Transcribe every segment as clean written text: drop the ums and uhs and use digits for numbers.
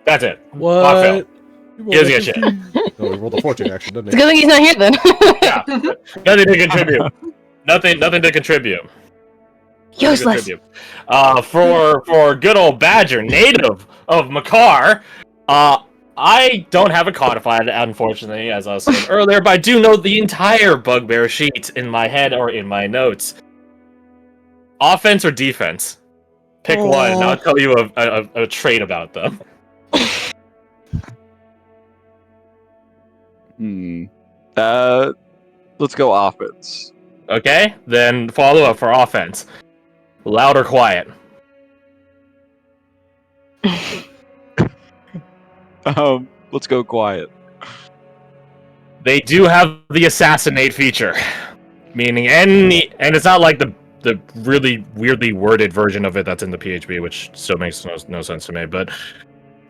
That's it. What? Lock fail. You He doesn't get shit. Oh, he rolled a fortune action, didn't It's a he? good thing he's not here then. Yeah. Nothing to contribute. Nothing to contribute. Useless. For good old Badger, native of Makar, I don't have it codified, unfortunately, as I was saying earlier, but I do know the entire Bugbear sheet in my head or in my notes. Offense or defense? Pick one, and I'll tell you a trait about them. Let's go offense. Okay, then follow up for offense. Loud or quiet? Let's go quiet. They do have the assassinate feature, meaning and it's not like the really weirdly worded version of it that's in the PHP, which still makes no sense to me. But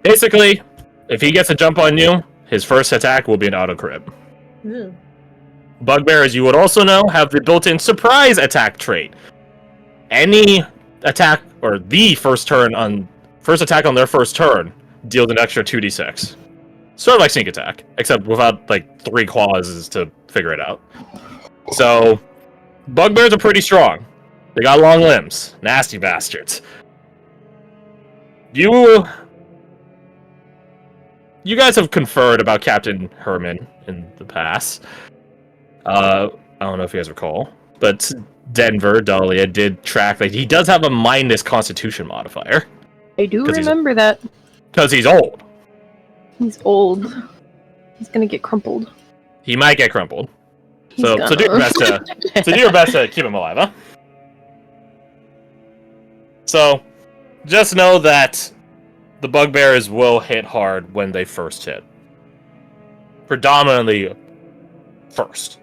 basically, if he gets a jump on you, his first attack will be an auto crit. Ew. Bugbear, as you would also know, have the built-in surprise attack trait. Any attack or the first attack on their first turn deals an extra 2d6. Sort of like sneak attack, except without like 3 clauses to figure it out. So, bugbears are pretty strong. They got long limbs, nasty bastards. You guys have conferred about Captain Herman in the past. I don't know if you guys recall, but Denver, Dahlia, did track that he does have a minus Constitution modifier. I do remember that. Because he's old. He's old. He's gonna get crumpled. He might get crumpled. So He's do your best to keep him alive, huh? So just know that the bugbears will hit hard when they first hit. Predominantly first.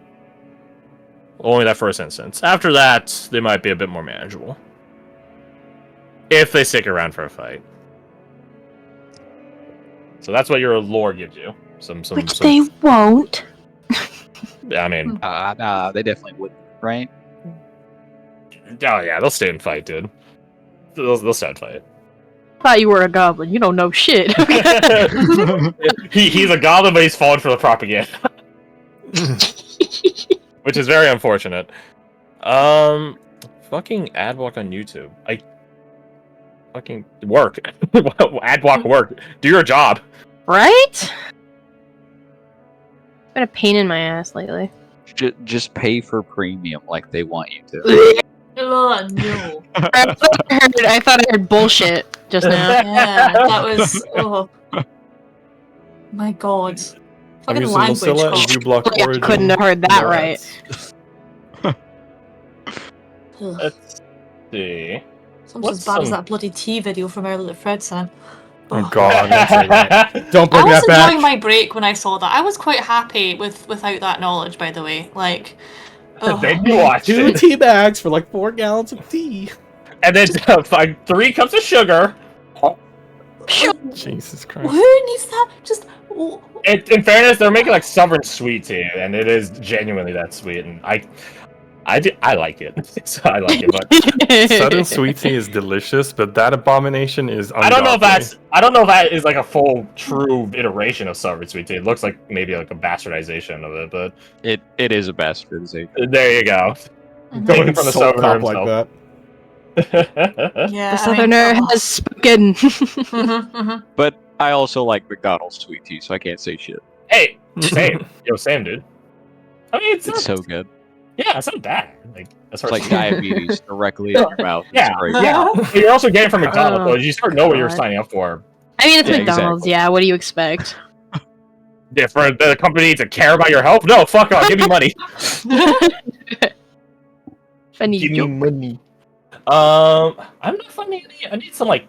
Only that first instance. After that, they might be a bit more manageable. If they stick around for a fight. So that's what your lore gives you. Which they won't. I mean... Nah, they definitely wouldn't, right? Oh yeah, they'll stay and fight, dude. They'll stay and fight. Thought you were a goblin. You don't know shit. He's a goblin, but he's fallen for the propaganda. Which is very unfortunate. Fucking adblock on YouTube. Fucking work. Adblock work. Do your job. Right? Been a pain in my ass lately. Just pay for premium like they want you to. Oh, no. I thought I heard bullshit just now. Yeah, that was. Oh. My god. I'm Fucking using language. Mozilla Oh. and ViewBlock I Origin. couldn't have heard that No right. ads. Ugh. Let's see. It's almost What's as bad as some- that bloody tea video from earlier that Fred sent. Oh god, that's like, Don't I bring was that back. enjoying my break when I saw that. I was quite happy without that knowledge, by the way. Like, ugh. Then you watch 2 it. tea bags for like 4 gallons of tea. And then 3 cups of sugar. Jesus Who Christ. needs that? Just In fairness, they're making like Sovereign sweet tea, and it is genuinely that sweet. And I like it. So I like it, but Southern sweet tea is delicious, but that abomination is ungodly. I don't know if that is like a full true iteration of Sovereign sweet tea. It looks like maybe like a bastardization of it, but It is a bastardization. there you go. Mhm. Taken from the Salt Southerner cop like himself. that. yeah. The Southerner has spoken. But I also like McDonald's sweet tea, so I can't say shit. Hey, same. Same, dude. I mean, It's so good. yeah, it's not bad. Like, as It's far as like diabetes directly in your mouth. It's Yeah. great. Yeah, you're also getting from McDonald's, Oh, so you sort of know what you're God. signing up for. I mean, it's Yeah, McDonald's, exactly. yeah. What do you expect? Different the company to care about your health? No, fuck off. Give me money. If I need Give me you. money. I'm not finding any. I need some like,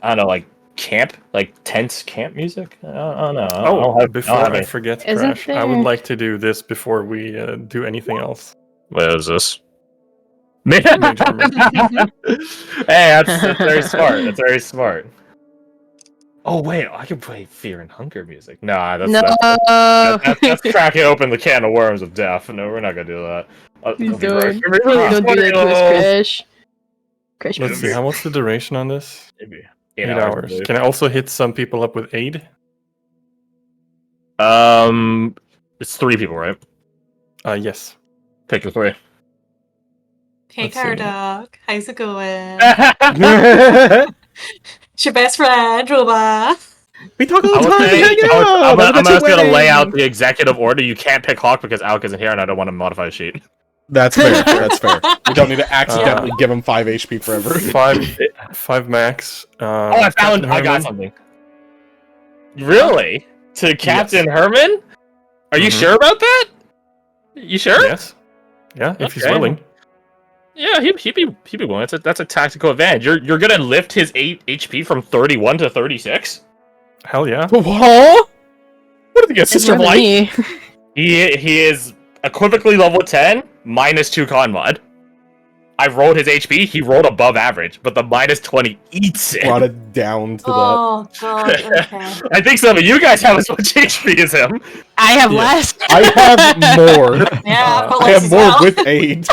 I don't know, like camp, like tense camp music. I don't know. Oh, before I any. forget, Isn't Crash, I would there- like to do this before we do anything else. What is this? Mage Hey, armor. that's very smart. That's very smart. Oh wait, I can play Fear and Hunger music. Nah, No. that's cracking open the can of worms of death. No, we're not gonna do that. Please That'll be very- don't. Don't do that to us, Crash. Crash, Let's see, please. what's the duration on this? Maybe. 8 hours. I Can I also hit some people up with aid? believe. It's 3 people, right? Yes. Pick your 3. Hey, Let's car see. dog. How's it going? we It's your best friend, Roba. talk all I the would time. say, Hang I'm out. just gonna lay out the executive order. You can't pick Hawk because Alec isn't here, and I don't want to modify the sheet. That's fair. That's fair. We don't need to accidentally give him 5 HP forever. 5 max. Oh, I Captain got Herman. something. Really? To Captain Herman? Are you Mhm. sure about that? You sure? Yes. Yeah, if he's Okay. willing. Yeah, he'd be willing. That's a tactical advantage. You're gonna lift his 8 HP from 31 to 36. Hell yeah. What? What did he get? Sister of More than Light? me. He is equivocally level 10 minus 2 con mod. I rolled his HP. He rolled above average, but the minus 20 eats it. Brought it down to Oh, God, okay. I think some of you guys have as much HP as him. I have Yeah. less. the. I have more. Yeah, I've got I less have as more well. with aid.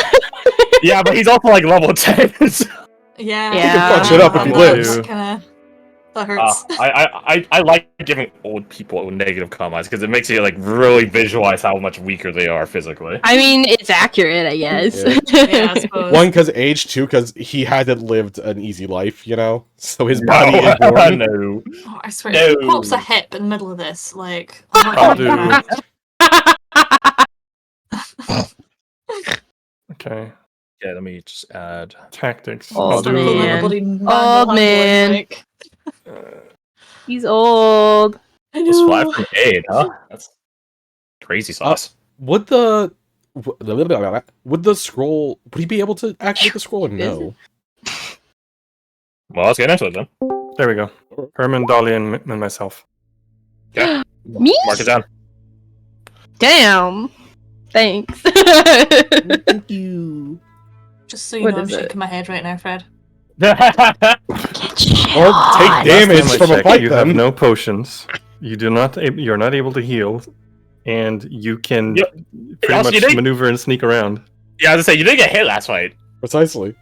Yeah, but he's also like level 10. So, Yeah. You can punch it up if he lives. That hurts. I like giving old people negative comments because it makes you like really visualize how much weaker they are physically. I mean, it's accurate, I guess. Yeah, I suppose. One, because age. 2, because he hadn't lived an easy life, you know? So his body is warm. No. Oh, I swear, No. if he pops a hip in the middle of this, like... I'm not I'll gonna do. Okay. Yeah, let me just add. Tactics. Oh, I'll Start do. pulling man. the bloody manual Old handling, man. like- He's old. I Plus know. 5 from 8, huh? That's crazy sauce. Would the scroll? Would he be able to activate the scroll or no? Well, let's get into it then. There we go. Herman, Dahlia, and myself. Me? Mark it down. Damn. Thanks. Thank you. Just so you What know, I'm is it? shaking my head right now, Fred. Or take Last damage time I from a checked, fight. you Then have no potions. You're not able to heal, and you can Yep. pretty Also, you much didn't- maneuver and sneak around. Yeah, I was gonna say, you didn't get hit last fight. precisely.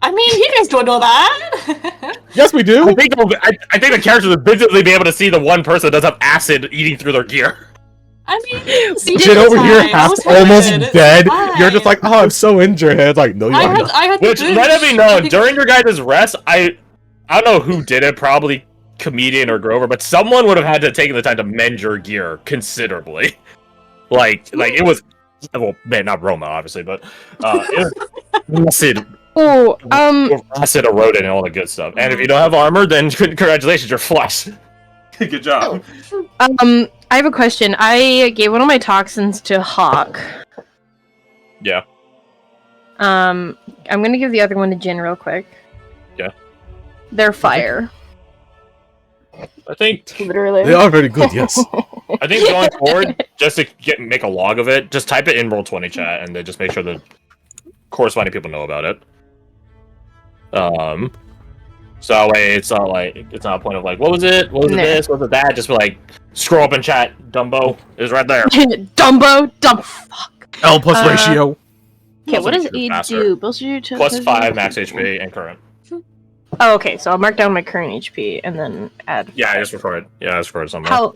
I mean, you guys don't know that. Yes, we do. I think the characters would visibly be able to see the one person that does have acid eating through their gear. I mean, see, Jin over here, I half was almost hurting, it's dead. fine. You're just like, oh, I'm so injured. And it's like, no, you're I not. had Which, the let it be boosh. known, during your guys' rest, I don't know who did it, probably Comedian or Grover, but someone would have had to take the time to mend your gear considerably. Like it was, well, man, not Roma, obviously, but it was acid, Oh, acid eroded and all the good stuff. And if you don't have armor, then congratulations, you're flush. Good job. I have a question. I gave one of my toxins to Hawk. Yeah. I'm gonna give the other one to Jin real quick. Yeah. They're fire. I think Literally. They are very good. Yes. going forward, just to make a log of it, just type it in Roll20 chat, and then just make sure the corresponding people know about it. So that way it's not a point of like, what was it? What was it Nah. this? What was it that? Just be like, scroll up in chat, Dumbo is right there. Dumbo, dumb fuck. L plus Uh, ratio. Okay, Also what does makes it age faster. do? Builds you to Plus 5 max HP and current. Oh, okay. So I'll mark down my current HP and then add. Yeah, I just recorded. Yeah, I just recorded somewhere.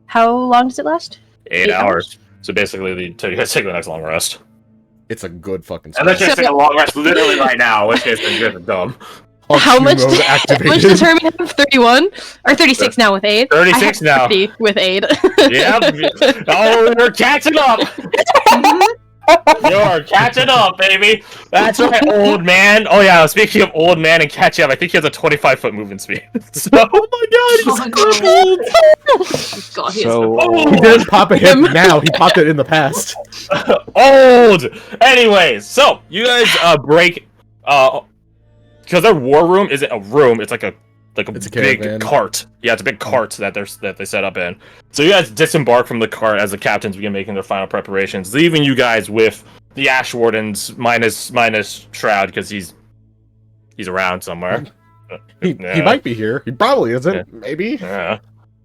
How long does it last? 8 8 hours. So basically, until you guys take the next long rest. It's a good fucking. Unless you So- guys take a long rest literally right now, in which case then you guys are dumb. How much? How much activated? does Herman have? 31 or 36 now with aid? 36 I have now. 50 with aid. Yep. Oh, you're catching up. You're catching up, baby. That's right, old man. Oh yeah, speaking of old man and catching up, I think he has a 25-foot movement speed. So, oh my god, he's Oh, no. God, he is So He didn't pop a hip now. He popped it in the past. old. Anyways, so you guys break because their war room isn't a room; it's like a It's a big caravan. cart. Yeah, it's a big cart that they set up in. So you guys disembark from the cart as the captains begin making their final preparations, leaving you guys with the Ash Wardens minus Shroud because he's around somewhere. He might be here. He probably isn't. Maybe. Yeah.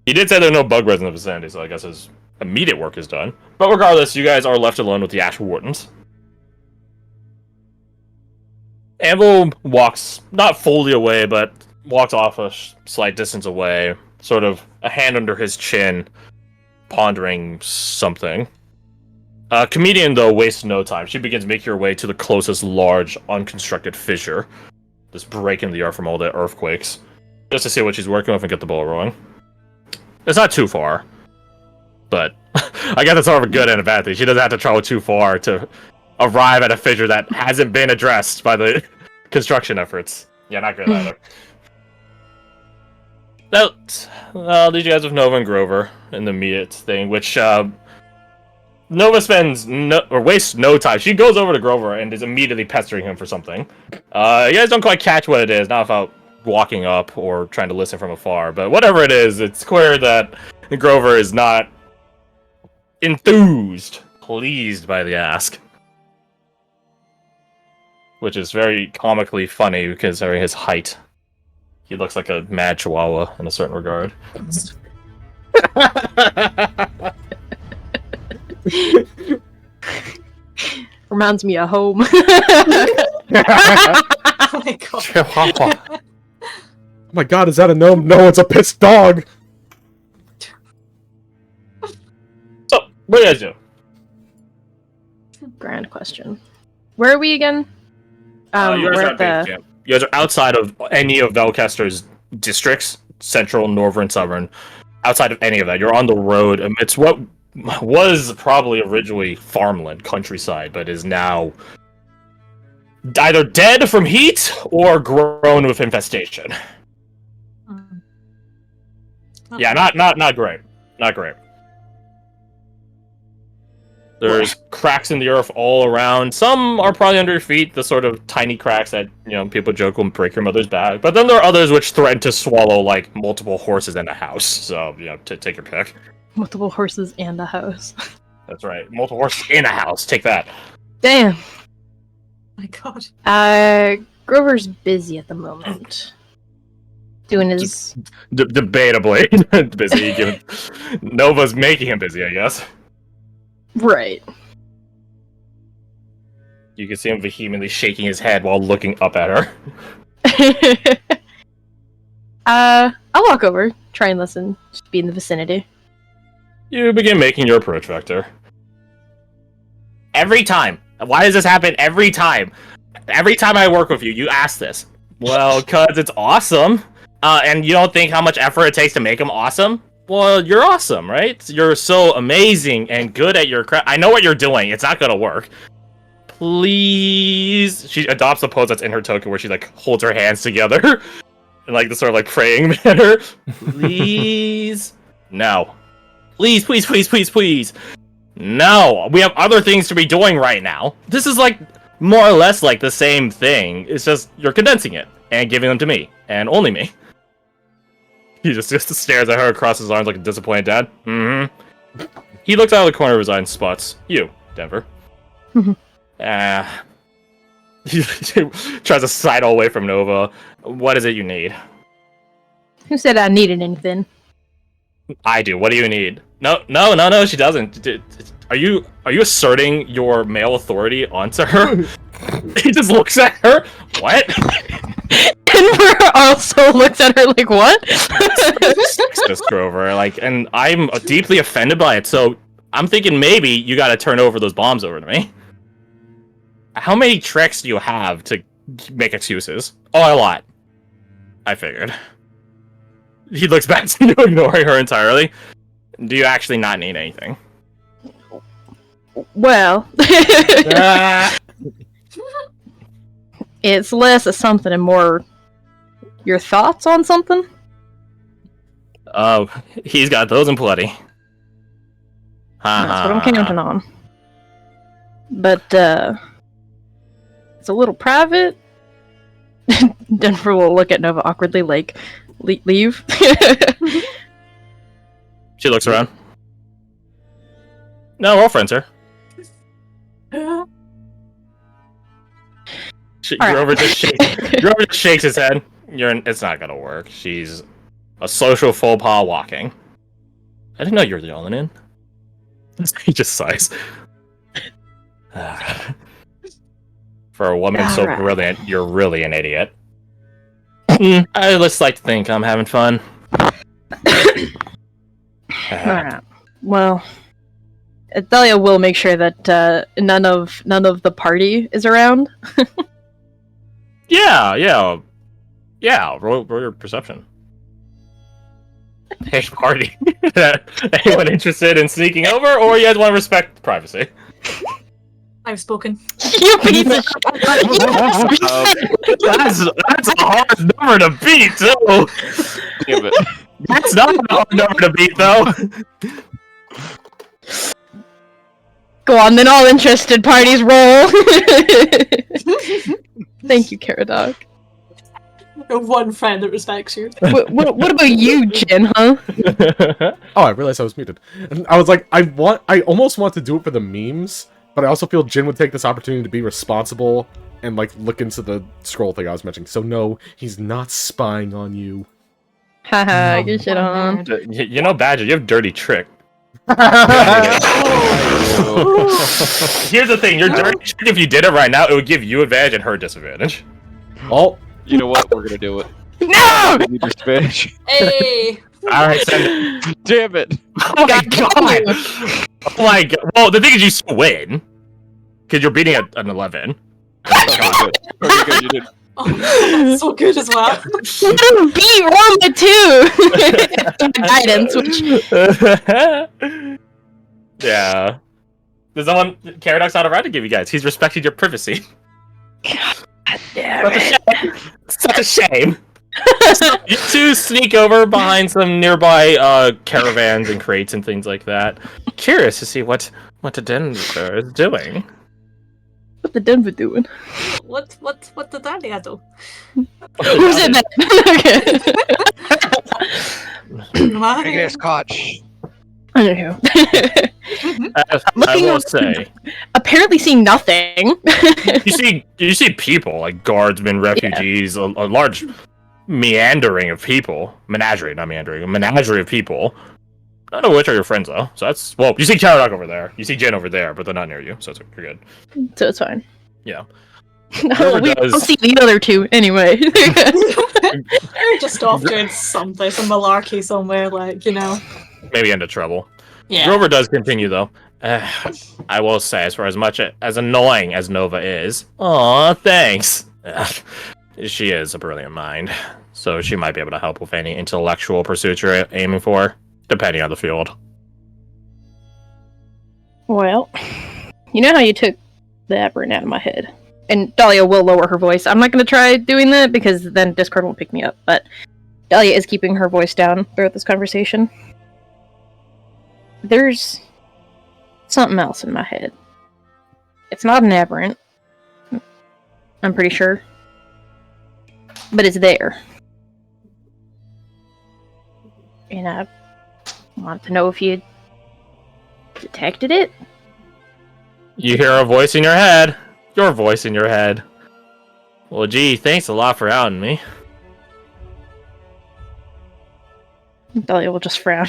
He did say there are no bug res in the vicinity, so I guess his immediate work is done. But regardless, you guys are left alone with the Ash Wardens. Anvil walks not fully away, but walks off a slight distance away, sort of a hand under his chin, pondering something. Comedian, though, wastes no time. She begins making her way to the closest large, unconstructed fissure, just breaking the earth from all the earthquakes, just to see what she's working with and get the ball rolling. It's not too far, but I guess that's sort of a good and a bad thing. She doesn't have to travel too far to arrive at a fissure that hasn't been addressed by the construction efforts. Yeah, not good either. I'll leave you guys with Nova and Grover in the immediate thing, which Nova wastes no time. She goes over to Grover and is immediately pestering him for something. You guys don't quite catch what it is, not without walking up or trying to listen from afar, but whatever it is, it's clear that Grover is not pleased by the ask. Which is very comically funny considering his height. He looks like a mad chihuahua in a certain regard. Reminds me of home. Oh my god. Chihuahua. Oh my god, is that a gnome? No, it's a pissed dog! So, what do you guys do? Grand question. Where are we again? You guys we're are at at base camp. You guys are outside of any of Velcaster's districts, central, northern, southern. Outside of any of that, you're on the road amidst what was probably originally farmland, countryside, but is now either dead from heat or grown with infestation. Yeah, not great. Not great. There's cracks in the earth all around. Some are probably under your feet, the sort of tiny cracks that, people joke will break your mother's back. But then there are others which threaten to swallow, like, multiple horses and a house. So, to take your pick. Multiple horses and a house. That's right. Multiple horses in a house. Take that. Damn. My god. Grover's busy at the moment. Doing his... Debatably busy. Given Nova's making him busy, I guess. Right. You can see him vehemently shaking his head while looking up at her. I'll walk over, try and listen, just be in the vicinity. You begin making your approach vector. Every time. Why does this happen every time? Every time I work with you, you ask this. Well, cause it's awesome. And you don't think how much effort it takes to make them awesome? Well, you're awesome, right? You're so amazing and good at your craft. I know what you're doing. It's not gonna work. Please. She adopts a pose that's in her token where she like holds her hands together in like the sort of like praying manner. Please. No. Please, please, please, please, please. No. We have other things to be doing right now. This is like more or less like the same thing. It's just you're condensing it and giving them to me and only me. He just stares at her across his arms like a disappointed dad. Mm-hmm. He looks out of the corner of his eye and spots you, Denver. He tries to sidle away from Nova. What is it you need? Who said I needed anything? I do. What do you need? No, she doesn't. Are you asserting your male authority onto her? He just looks at her. What? Denver also looks at her like, what? This Grover, and I'm deeply offended by it, so I'm thinking maybe you gotta turn over those bombs over to me. How many tricks do you have to make excuses? Oh, a lot. I figured. He looks back to ignoring her entirely. Do you actually not need anything? Well... It's less of something and more your thoughts on something? Oh, he's got those in plenty. That's what I'm counting on. But, it's a little private. Denver will look at Nova awkwardly, like, leave. She looks around. No, we're all friends here. Grover just shakes his head. It's not gonna work. She's a social faux pas walking. I didn't know you were the only in. He just sighs. For a woman so brilliant, you're really an idiot. I just like to think I'm having fun. Alright. Well, Dahlia will make sure that none of the party is around. Yeah. Roll your perception. Hey, party. Anyone interested in sneaking over, or you guys want to respect privacy? I've spoken. You piece of shit. That's a hard number to beat, too. Damn it. That's not a hard number to beat, though. Go on, then all interested parties roll. Thank you, Caradog. Your one friend that respects you. What about you, Jin, huh? Oh, I realized I was muted. And I was like, I almost want to do it for the memes, but I also feel Jin would take this opportunity to be responsible and like look into the scroll thing I was mentioning. So no, he's not spying on you. Haha, get shit on. You know, Badger, you have dirty trick. Here's the thing, your dirty trick, if you did it right now, it would give you advantage and her disadvantage. Oh, You know what? We're gonna do it. No! We need your Spanish. Hey! Alright, send it. Damn it! Oh my god! Oh my god. Well, the thing is, you still win. Because you're beating an 11. Okay, good. Okay, good. You did. Oh, that's so good as well. You didn't beat Roma too! Guidance, which... Yeah. There's no one... Caradoc's not around to give you guys. He's respected your privacy. God damn it. Such a shame. So you two sneak over behind some nearby caravans and crates and things like that. Curious to see what the Denver is doing. What the Denver doing? What did Dahlia do? Who's in that? Why? Scotch. I don't know. I will say, Apparently seeing nothing. you see people like guardsmen, refugees, a large meandering of people, menagerie, not meandering, a menagerie of people. None of which are your friends though. So that's you see Caradoc over there, you see Jin over there, but they're not near you, so you're good. So it's fine. Yeah. No, we don't see the other two anyway. They're just off doing something, some malarkey somewhere, like, you know. Maybe into trouble. Yeah. Grover does continue though. I will say, as far as much as annoying as Nova is, aw, thanks. She is a brilliant mind, so she might be able to help with any intellectual pursuits you're aiming for, depending on the field. Well, you know how you took the aberrant out of my head? And Dahlia will lower her voice. I'm not going to try doing that because then Discord won't pick me up, but Dahlia is keeping her voice down throughout this conversation. There's something else in my head. It's not an aberrant. I'm pretty sure. But it's there. And I want to know if you detected it? You hear a voice in your head. Your voice in your head. Well, gee, thanks a lot for outing me. Dahlia will just frown.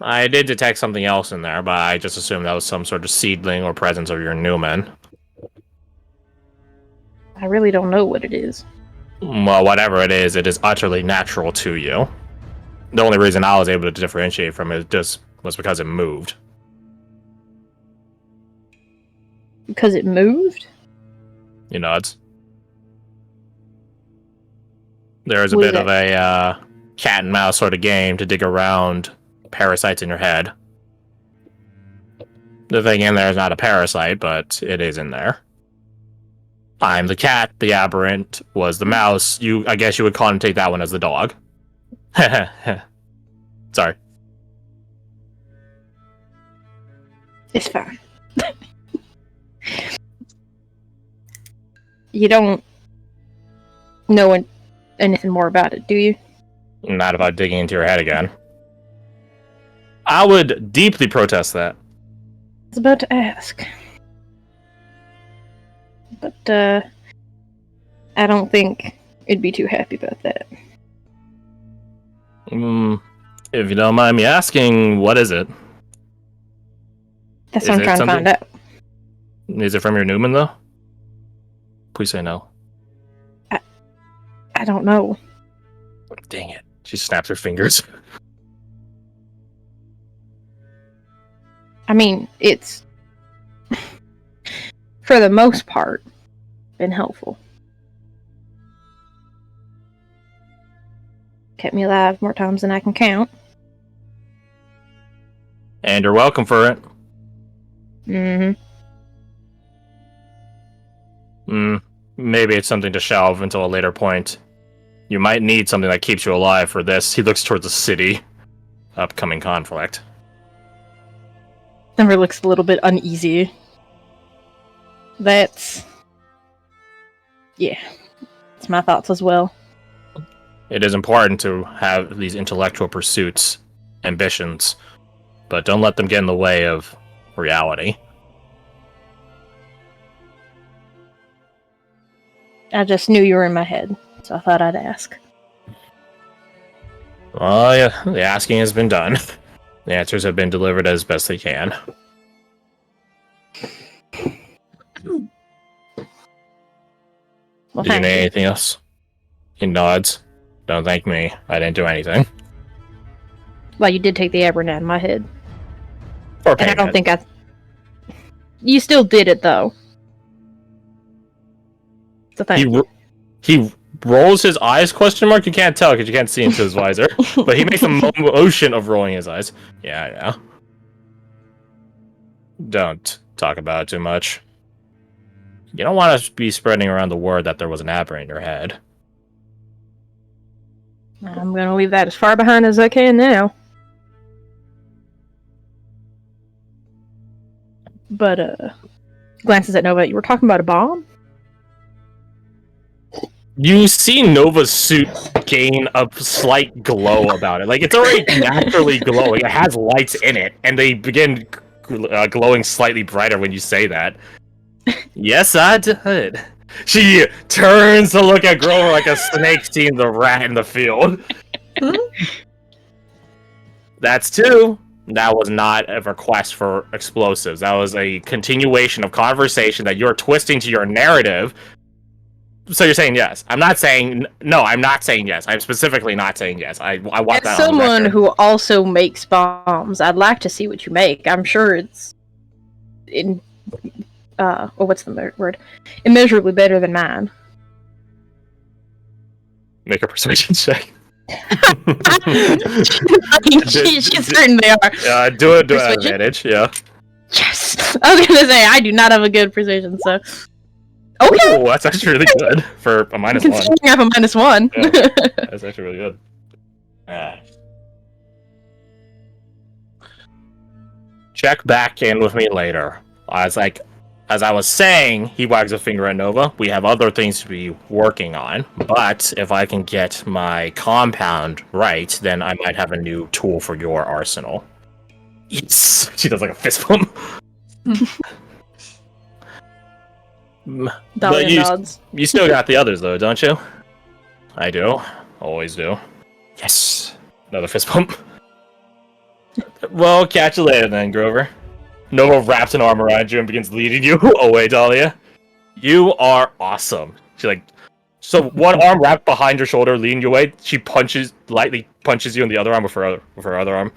I did detect something else in there, but I just assumed that was some sort of seedling or presence of your Newman. I really don't know what it is. Well, whatever it is utterly natural to you. The only reason I was able to differentiate from it just was because it moved. Because it moved? You nods. There is a Was bit it- of a cat and mouse sort of game to dig around parasites in your head. The thing in there is not a parasite, but it is in there. I'm the cat, the aberrant was the mouse. I guess you would connotate that one as the dog. Sorry. It's fine. You don't know anything more about it, do you? Not about digging into your head again. I would deeply protest that. I was about to ask. But, I don't think it'd be too happy about that. If you don't mind me asking, what is it? That's Is what I'm it trying to find out. Is it from your Newman, though? Please say no. don't know. Dang it. She snaps her fingers. I mean, it's, for the most part, been helpful. Kept me alive more times than I can count. And you're welcome for it. Maybe it's something to shelve until a later point. You might need something that keeps you alive for this. He looks towards the city. Upcoming conflict. Denver looks a little bit uneasy. That's... yeah. It's my thoughts as well. It is important to have these intellectual pursuits, ambitions, but don't let them get in the way of reality. I just knew you were in my head, so I thought I'd ask. Well, yeah, the asking has been done. The answers have been delivered as best they can. Well, Do you thank need you. anything else? He nods. Don't thank me. I didn't do anything. Well, you did take the Abernat in my head. Or And I don't payment. think I... You still did it, though. So thank you. He rolls his eyes, question mark? You can't tell because you can't see into his visor. But he makes a motion of rolling his eyes. Yeah. Don't talk about it too much. You don't want to be spreading around the word that there was an apple in your head. I'm gonna leave that as far behind as I can now. But, glances at Nova. You were talking about a bomb? You see Nova's suit gain a slight glow about it. Like, it's already naturally glowing. It has lights in it, and they begin glowing slightly brighter when you say that. Yes, I did. She turns to look at Grover like a snake seeing the rat in the field. That's two. That was not a request for explosives. That was a continuation of conversation that you're twisting to your narrative. So you're saying yes. I'm not saying... No, I'm not saying yes. I'm specifically not saying yes. I want that As on the someone record. who also makes bombs, I'd like to see what you make. I'm sure it's... what's the word? Immeasurably better than mine. Make a persuasion check. she certainly are. Do it to Persuasion? advantage, yeah. Yes! I was gonna say, I do not have a good precision, so... Okay! Ooh, that's actually really good for a -1. Considering I have a -1. Yeah. That's actually really good. Check back in with me later. As I was saying, he wags a finger at Nova. We have other things to be working on, but if I can get my compound right, then I might have a new tool for your arsenal. Yes! She does like a fist bump. But Dahlia nods. you still got the others, though, don't you? I do. Always do. Yes! Another fist bump. Well, catch you later then, Grover. Nova wraps an arm around you and begins leading you away, Dahlia. You are awesome. So one arm wrapped behind your shoulder, leading you away. She lightly punches you in the other arm with her other arm.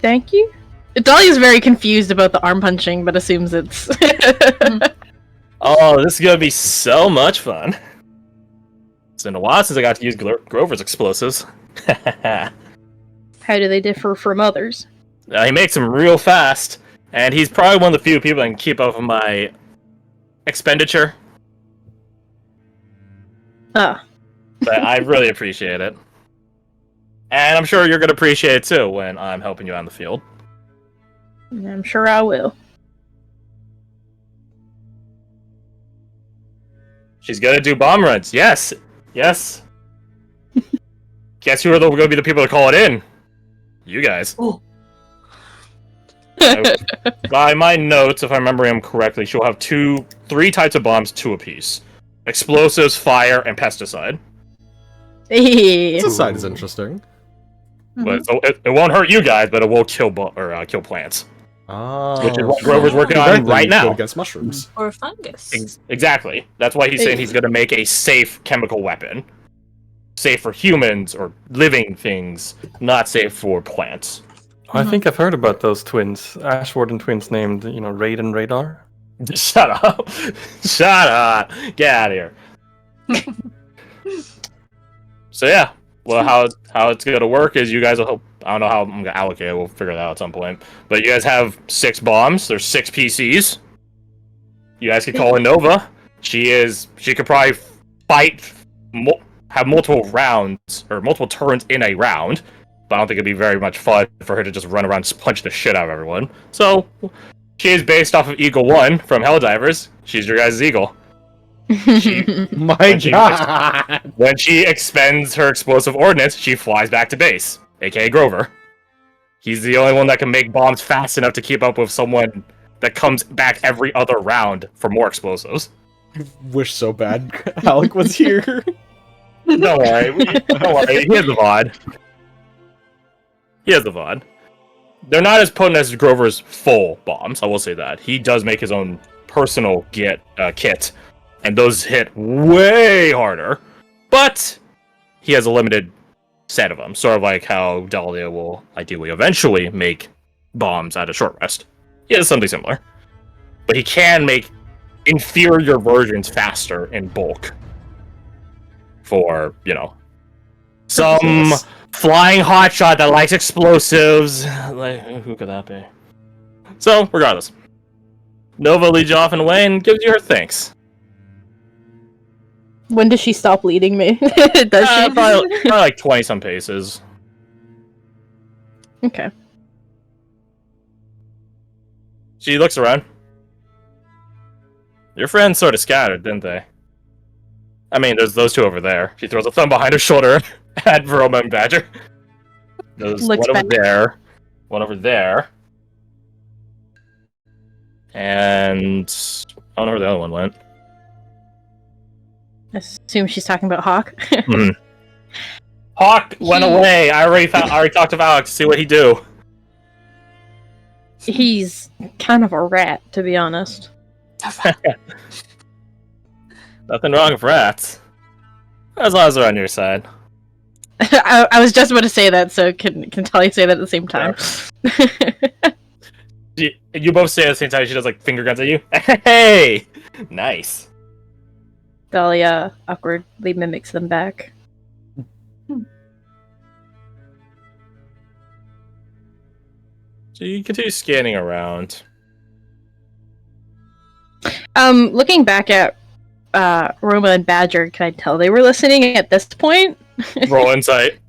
Thank you? Dahlia's very confused about the arm punching, but assumes it's... Oh, this is gonna be so much fun. It's been a while since I got to use Grover's explosives. How do they differ from others? He makes them real fast, and he's probably one of the few people that can keep up with my expenditure. Ah. But I really appreciate it. And I'm sure you're gonna appreciate it too when I'm helping you out in the field. I'm sure I will. She's gonna do bomb runs. Yes. Guess who are gonna be the people to call it in? You guys. Oh. By my notes, if I remember him correctly, she'll have 3 types of bombs, 2 apiece. Explosives, fire, and pesticide. Hey. This side is interesting. But it won't hurt you guys, but it will kill kill plants. Oh, which is what Grover's working on Theoretically, right you could go now. against mushrooms. Or fungus. Exactly. That's why he's saying he's going to make a safe chemical weapon. Safe for humans or living things, not safe for plants. I think I've heard about those twins, Ashwarden twins named, Raid and Radar. Shut up. Shut up. Get out of here. So yeah, well, how it's gonna work is you guys will. I don't know how I'm gonna allocate it. We'll figure that out at some point. But you guys have 6 bombs. There's 6 PCs. You guys can call in Nova. She could probably fight, have multiple rounds or multiple turns in a round. But I don't think it'd be very much fun for her to just run around and punch the shit out of everyone. So she is based off of Eagle 1 from Helldivers. She's your guys' Eagle. My God! When she expends her explosive ordnance, she flies back to base, aka Grover. He's the only one that can make bombs fast enough to keep up with someone that comes back every other round for more explosives. Wish so bad Alec was here. Don't worry. He has the VOD. They're not as potent as Grover's full bombs, I will say that. He does make his own personal kit, and those hit way harder. But he has a limited set of them, sort of like how Dahlia will ideally eventually make bombs at a short rest. He has something similar. But he can make inferior versions faster in bulk. For, some flying hotshot that likes explosives. Like, who could that be? So, regardless. Nova leads you off in a way and gives you her thanks. When does she stop leading me? Does she? Probably like 20-some paces. Okay. She looks around. Your friends sort of scattered, didn't they? I mean, there's those 2 over there. She throws a thumb behind her shoulder at Veroma and Badger. There's Looks one over there. One over there. And I don't know where the other one went. I assume she's talking about Hawk. Hawk went away. I already talked to Alex. See what he do. He's kind of a rat, to be honest. Nothing wrong with rats. As long as they're on your side. I was just about to say that, so can Talia say that at the same time? You both say it at the same time. She does like finger guns at you. Hey, nice. Dahlia awkwardly mimics them back. So you continue scanning around. Looking back at Roma and Badger, can I tell they were listening at this point? Roll insight.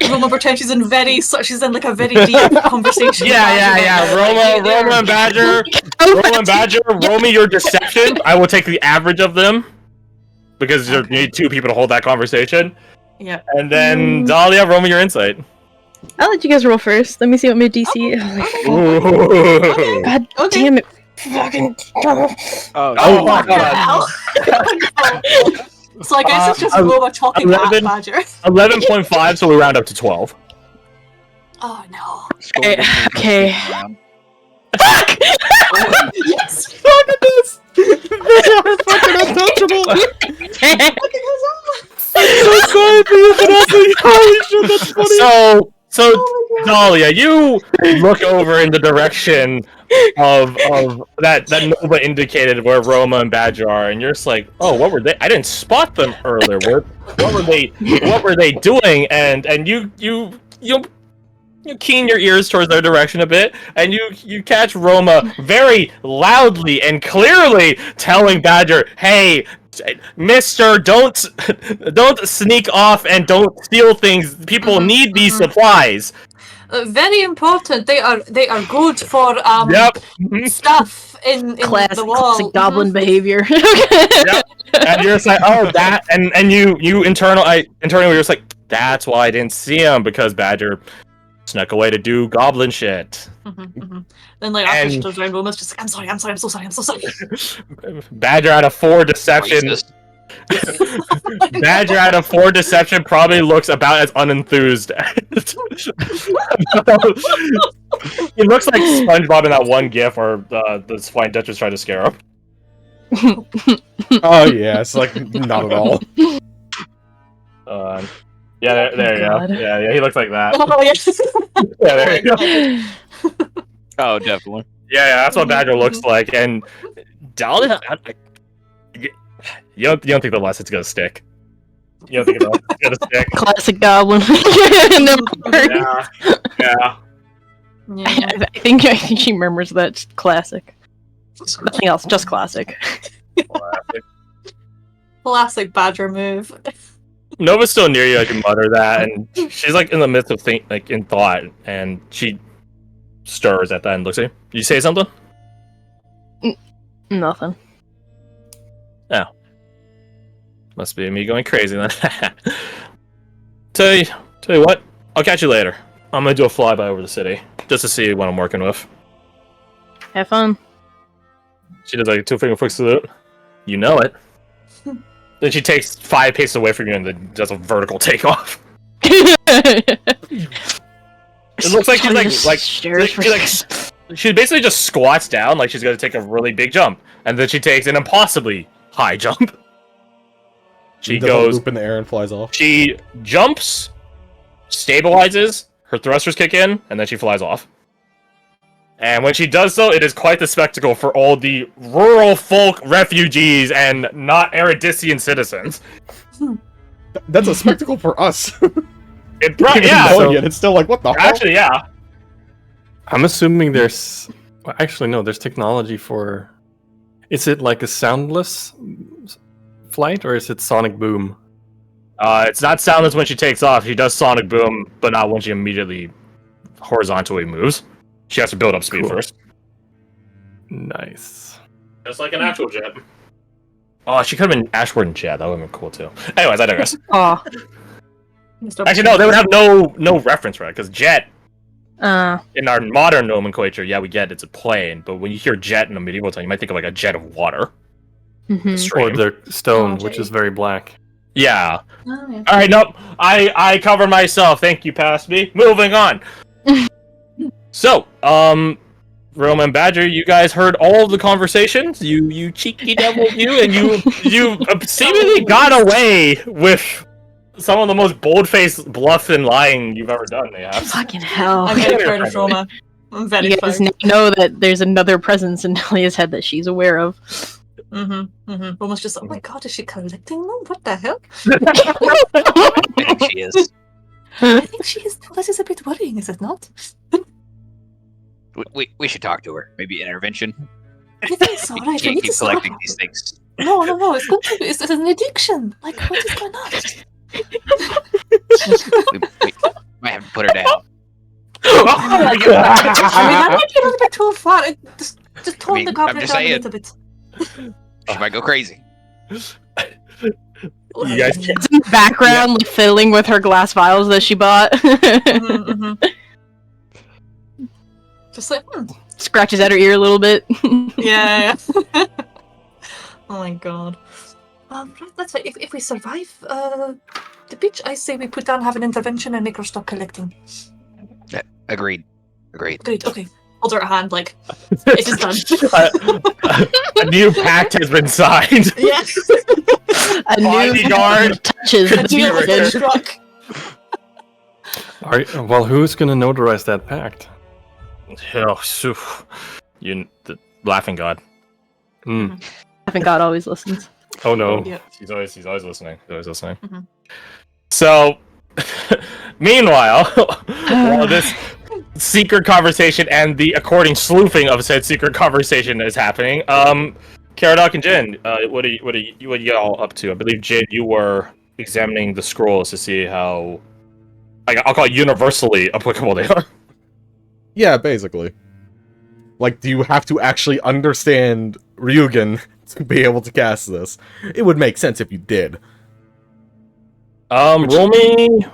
Roma pretend she's in like a very deep conversation. Yeah. Roma and Badger. Roma and Badger, roll me your deception. I will take the average of them. Because you need 2 people to hold that conversation. Yeah. And then Dahlia, roll me your insight. I'll let you guys roll first. Let me see what my DC is. Okay. God damn it. Fucking Oh my god. So I guess it's just Roma talking at Badger. 11.5, so we round up to 12. Oh no. Okay. Yes! Look at this! They are fucking untouchable! I'm so sorry for you, but holy shit, that's funny! So Dahlia, you look over in the direction of that Nova indicated where Roma and Badger are, and you're just like, oh, what were they? I didn't spot them earlier. What were they doing? And you keen your ears towards their direction a bit, and you catch Roma very loudly and clearly telling Badger, "Hey, Mister, don't sneak off and don't steal things. People need these supplies." Very important. They are good for stuff in the wall. Classic goblin behavior. Yep. And you're just like, oh, that, and you internally you're just like, that's why I didn't see him, because Badger snuck away to do goblin shit. Then like after she turns around, Roma's just like, I'm so sorry. Badger out of 4 deception. Badger out of 4 deception probably looks about as unenthused. He looks like SpongeBob in that one gif where the Flying Dutchess tried to scare him. Oh yeah, it's like not at all. Yeah, there you go. God. Yeah, he looks like that. Oh, yes. Yeah, there you go. Oh, definitely. Yeah, that's what Badger looks like. And Dahlia, you don't think the lesson's gonna stick? You don't think it's gonna stick? Classic goblin. Yeah. Yeah. I think she murmurs that. It's classic. Nothing else, just classic. Classic Badger move. Nova's still near you. I can mutter that, and she's like in the midst of in thought, and she stirs at that and looks at you. You say something? Nothing. Oh, must be me going crazy then. Tell you what. I'll catch you later. I'm gonna do a flyby over the city just to see what I'm working with. Have fun. She does like a 2-finger flick salute. You know it. Then she takes 5 paces away from you and then does a vertical takeoff. It looks like she basically just squats down like she's gonna take a really big jump, and then she takes an impossibly high jump. She Does a goes loop in the air and flies off. She jumps, stabilizes, her thrusters kick in, and then she flies off. And when she does so, it is quite the spectacle for all the rural folk refugees and not Erudicean citizens. That's a spectacle for us. Yeah. So, it's still like, what the hell? Actually, yeah. I'm assuming there's... Well, actually, no, there's technology for... Is it like a soundless flight, or is it sonic boom? It's not soundless when she takes off. She does sonic boom, but not when she immediately horizontally moves. She has to build up speed first. Nice. Just like an actual jet. Oh, she could have been Ashword and Jet. That would have been cool too. Anyways, I digress. Aw. Actually, no, they would have no reference for it, because Jet, in our modern nomenclature, yeah, we get it's a plane, but when you hear jet in a medieval time, you might think of like a jet of water. Mm-hmm. Or Stream. the stone, which Okay. is very black. Yeah. Oh, yeah. Alright, nope. I cover myself. Thank you, past me. Moving on. So, Roman Badger, you guys heard all of the conversations. You cheeky devil, and you seemingly got away with some of the most bold-faced bluff and lying you've ever done. Yeah. Fucking hell. I'm very proud of Roma. I'm very You guys proud. know that there's another presence in Dahlia's head that she's aware of. Roma's just, oh my god, is she collecting them? What the hell? I think she is. I think she is. That is a bit worrying, is it not? We should talk to her. Maybe intervention. I think so, right? We Can't need keep to stop collecting her. these things. No, it's going to be. It's an addiction. Like, what is going on? We might have to put her down. Oh my God. I mean, that might be a little bit too far. Just tone mean, the I'm goblin just down a saying. little bit. She might go crazy. You guys can't. It's in the background, like, fiddling with her glass vials that she bought. Just like, Scratches at her ear a little bit. yeah. Oh my god. Right, that's right. If we survive the beach, I say we put down, have an intervention, and make her stop collecting. Agreed. Great. Okay. Hold her hand, like it is done. A new pact has been signed. Yes. A new Bodyguard. touches the Deal has been beacon. struck. Well, who's gonna notarize that pact? Oh, phew. The laughing god. Mm. I think God always listens. Oh no. Yeah. He's always listening. He's always listening. Mhm. So, meanwhile, while this secret conversation and the according sleuthing of said secret conversation is happening, Caradoc and Jin, what are you all up to? I believe Jin, you were examining the scrolls to see how, I'll call it universally applicable they are. Yeah, basically. Like, do you have to actually understand Ryugen to be able to cast this? It would make sense if you did. Roll me.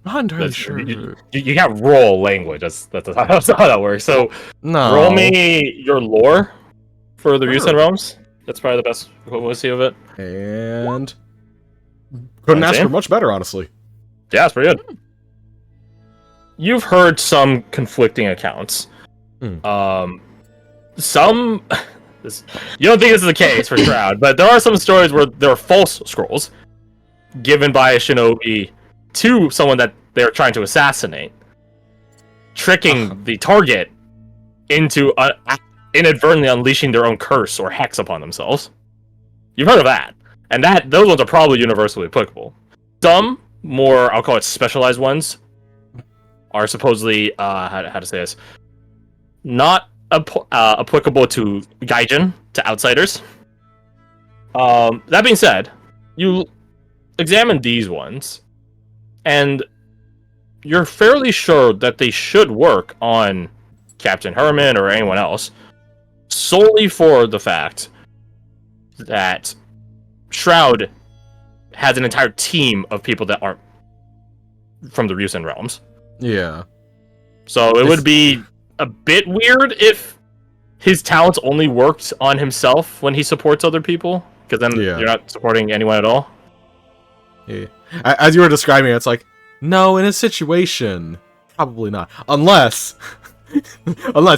Not entirely You can't roll language. That's how that works. So No. roll me your lore for the recent realms. That's probably the best equivalency of it. And Couldn't ask for Same. much better, honestly. Yeah, it's pretty good. You've heard some conflicting accounts. Some you don't think this is the case for Shroud, but there are some stories where there are false scrolls given by a shinobi to someone that they're trying to assassinate, tricking the target into inadvertently unleashing their own curse or hex upon themselves. You've heard of that, and those ones are probably universally applicable. Some more, I'll call it specialized ones, are supposedly how to say this, not applicable to gaijin, to outsiders. That being said, you examine these ones, and you're fairly sure that they should work on Captain Herman or anyone else, solely for the fact that Shroud has an entire team of people that aren't from the Ryusen realms. Yeah. So it would be a bit weird if his talents only worked on himself when he supports other people, because then you're not supporting anyone at all. Yeah. As you were describing it, it's like, no, in a situation, probably not. Unless,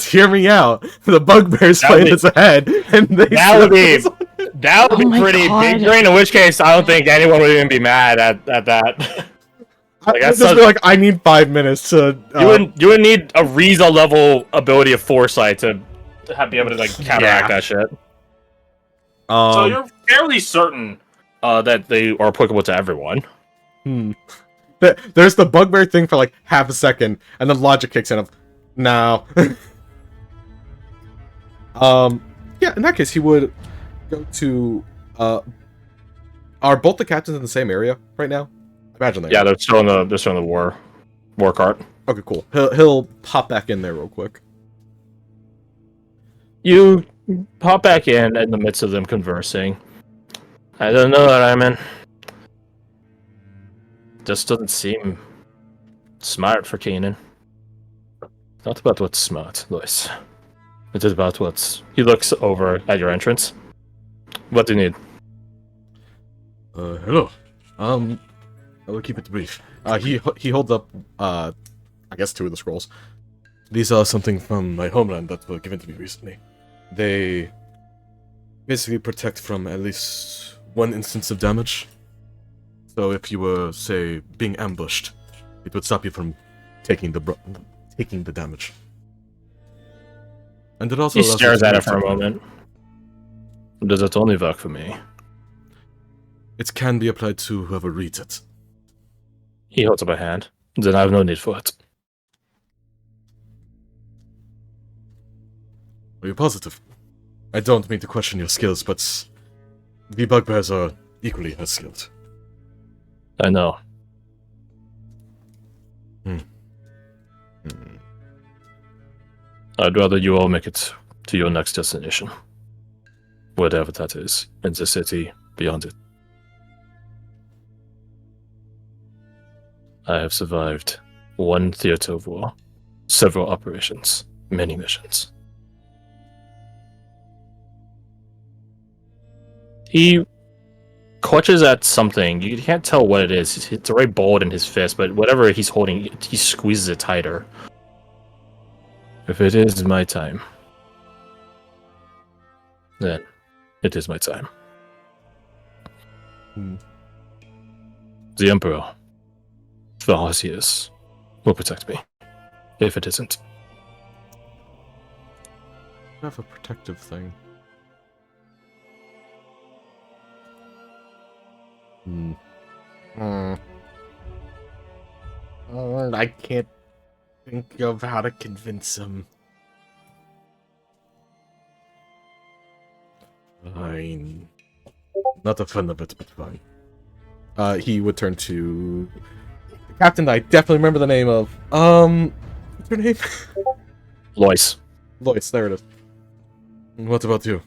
hear me out, the bugbear's playing its ahead, and that would be pretty big brain, in which case I don't think anyone would even be mad at that. Like, I'd just be like, I need 5 minutes to... You would need a Riza level ability of foresight to be able to like counteract that shit. So you're fairly certain that they are applicable to everyone. There's the bugbear thing for like half a second, and then logic kicks in of, no. Yeah, in that case, he would go to... Are both the captains in the same area right now? Imagine they are. They're still in the war cart. Okay, cool. He'll pop back in there real quick. You pop back in the midst of them conversing. I don't know, Ryman. Just doesn't seem smart for Kanan. Not about what's smart, Lois. It is about what's... He looks over at your entrance. What do you need? Hello. I will keep it brief. He holds up, I guess 2 of the scrolls. These are something from my homeland that were given to me recently. They basically protect from at least 1 instance of damage. So if you were, say, being ambushed, it would stop you from taking the damage. And it also he stares at it for a moment. Does it only work for me? It can be applied to whoever reads it. He holds up a hand. Then I have no need for it. Are you positive? I don't mean to question your skills, but the bugbears are equally as skilled. I know. I'd rather you all make it to your next destination. Whatever that is, in the city, beyond it. I have survived 1 theater of war, several operations, many missions. He clutches at something. You can't tell what it is. It's already balled in his fist, but whatever he's holding, he squeezes it tighter. If it is my time, then it is my time. The Emperor, Thalasius, will protect me. If it isn't. I have a protective thing. I can't think of how to convince him. Fine. Not a fan of it, but fine. He would turn to the captain that I definitely remember the name of. What's her name? Lois. Lois, there it is. What about you?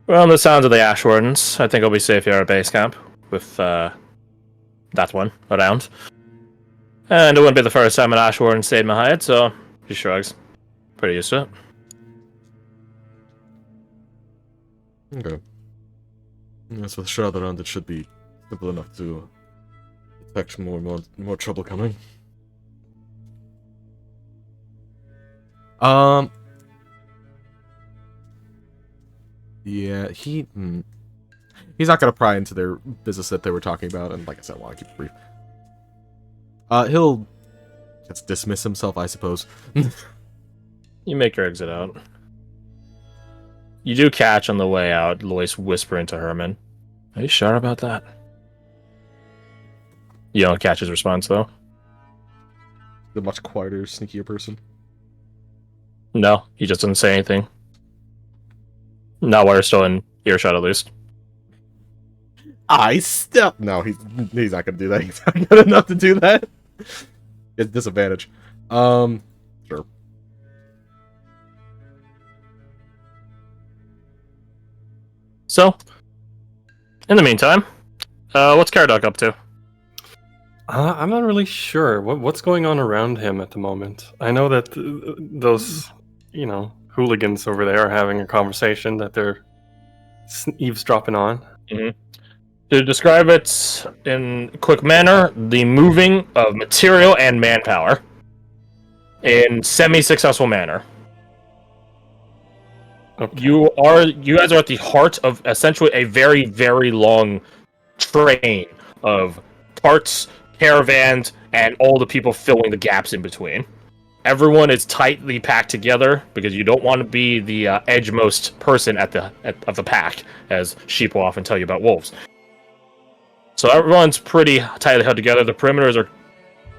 Well, on the sounds of the Ash Wardens, I think I'll be safe here at base camp with that one around. And it wouldn't be the first time an Ash Warden stayed in my hide, so he shrugs. Pretty used to it. Okay. Yes, with Shroud around, it should be simple enough to detect more trouble coming. Yeah, he's not gonna pry into their business that they were talking about, and like I said, I want to keep it brief. He'll just dismiss himself, I suppose. You make your exit out. You do catch on the way out Lois whispering to Herman. Are you sure about that? You don't catch his response, though. The much quieter, sneakier person. No, he just doesn't say anything. Not while you're still in earshot, at least. I step. No, he's not gonna do that. He's not good enough to do that. It's disadvantage. Sure. So, in the meantime, what's Caradoc up to? I'm not really sure what's going on around him at the moment. I know that those, hooligans over there are having a conversation that they're eavesdropping on. Mm-hmm. To describe it in a quick manner, the moving of material and manpower in semi-successful manner. Okay. You guys are at the heart of essentially a very, very long train of carts, caravans, and all the people filling the gaps in between. Everyone is tightly packed together because you don't want to be the edgemost person of the pack, as sheep will often tell you about wolves. So everyone's pretty tightly held together. The perimeters are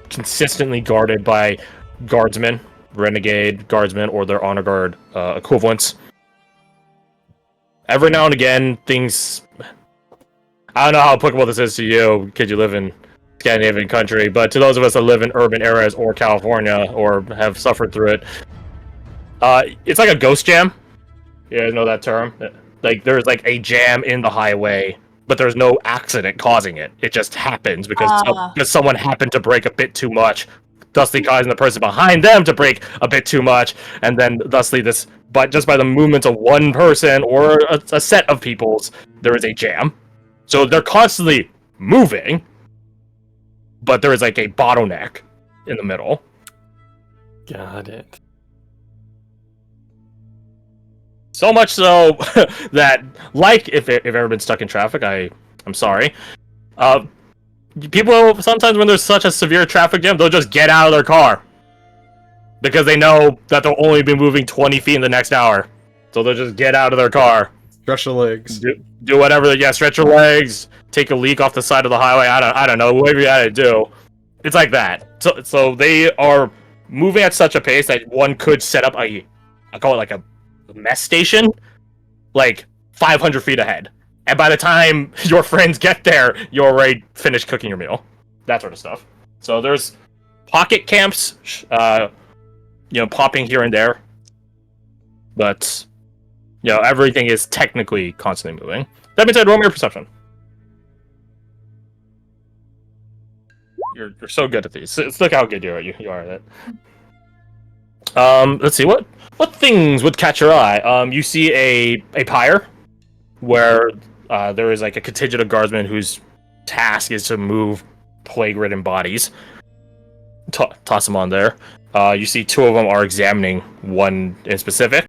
consistently guarded by guardsmen, renegade guardsmen, or their honor guard equivalents. Every now and again, things... I don't know how applicable this is to you, because you live in Scandinavian country, but to those of us that live in urban areas or California, or have suffered through it, it's like a ghost jam. You guys know that term? Like, there's like a jam in the highway, but there's no accident causing it. It just happens because someone happened to brake a bit too much, thusly causing the person behind them to brake a bit too much, and then thusly this... But just by the movements of one person or a set of peoples, there is a jam. So they're constantly moving, but there is like a bottleneck in the middle. Got it. So much so that, like, if you've ever been stuck in traffic, I'm sorry. People, sometimes when there's such a severe traffic jam, they'll just get out of their car. Because they know that they'll only be moving 20 feet in the next hour. So they'll just get out of their car. Stretch the legs. Do whatever, stretch your legs, take a leak off the side of the highway, I don't know, whatever you gotta do. It's like that. So they are moving at such a pace that one could set up I call it like a mess station, like 500 feet ahead. And by the time your friends get there, you're already finished cooking your meal. That sort of stuff. So there's pocket camps, popping here and there. But, everything is technically constantly moving. That being said, roll me your perception. You're so good at these. Look how good you are at it. Let's see, what things would catch your eye? You see a pyre where there is like a contingent of guardsmen whose task is to move plague-ridden bodies. Toss them on there. You see two of them are examining one in specific.